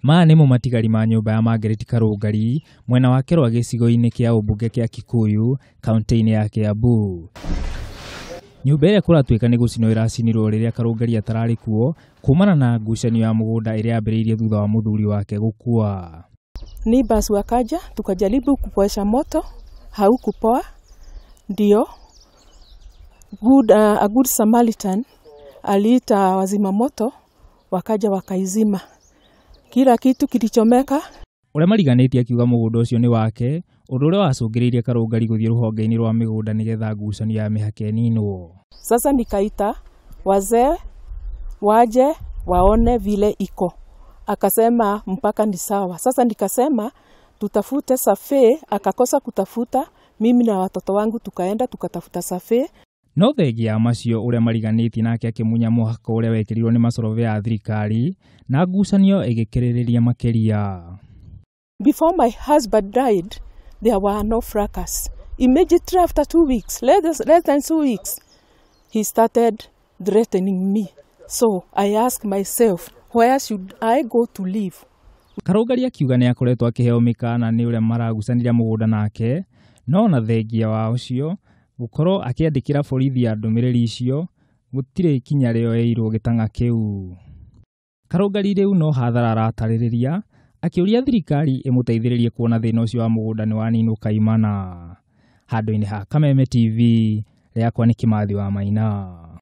Maya nĩ matigari ma nyumba ya Margaret Karungari mwena wa Kerwa gĩcigo-inĩ kĩa ũmbunge kĩa Kikuyu kaunti-ini ya Kiambu. Nyumba ĩrĩa kũratuĩka nĩ gucinwo iracinirwo rĩrĩa Karungari atarari kuo kumana na ngucanio ya mugunda ĩrĩa yambĩrĩirie thutha wa muthuri wake gũkua. Neighbors wakaja tukajaribu kupoesha moto, haukupoa. Ndio a good Samaritan aliita wazima moto wakaja wakaizima. Kila kitu kilichomeka. Ũrĩa mariganĩtie akiuga mugunda ũcio nĩ wake, ũndũ ũrĩa wacũngĩrĩirie Karungari gũthiĩ rũhonge-inĩ rwa migunda nĩgetha ngucanio ya mĩhaka ĩninwo. Sasa nikaita wazee waje waone vile iko. Akasema mpaka ni sawa. Sasa nikasema tutafute survey, akakosa kutafuta, mimi na watoto wangu tukaenda tukatafuta survey. No thengia ya macio ũrĩa mariganĩtie nake akĩmunya mũhaka ũrĩa wekĩrirwo nĩ macorove ya thirikari na ngucanio ĩgĩkĩrĩrĩria makĩria. Before my husband died, there were no fracas. Immediately after 2 weeks, less than 2 weeks, he started threatening me. So I asked myself, where should I go to live? Karungari akiuga nĩ akoretwo akĩheo mĩkana nĩ ũrĩa maragucanĩria mũgũnda nake, no na thengia wa ũcio gũkorwo akĩandĩkĩra borithi ya ndũmĩrĩri icio gũtirĩ ikinya rĩoeirwo gitang'a kĩu. Karungari rĩu no hathara aratarĩrĩria akĩũria thirikari ĩmũteithĩrĩrie kuona thĩna ũcio wa mũgũnda nĩ waninwo kaimana. Handũ-inĩ ha Kameme TV, rĩakwa nĩ Kĩmathi wa Maina.